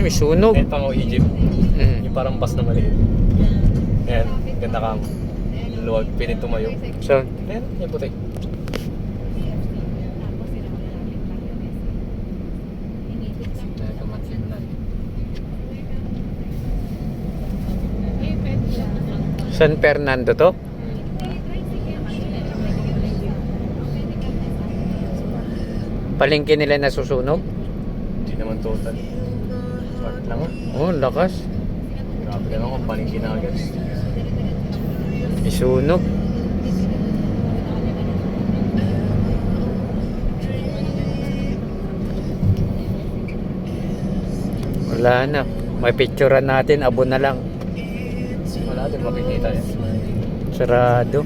may sunog. Ayan pang Egypt. Yung parang bus na maliit. Ayan, ganda ka mo. Luwag, pwede tumayo. So, Ayan, yung puti. San Fernando to? Palengke nila nasusunog? Hindi naman total. Part lang ah. Oh, lakas. Grabe ka naman kung paling ginagas. Isunog. Wala na. May picturean natin, abo na lang. Wala din makikita yan. Sarado.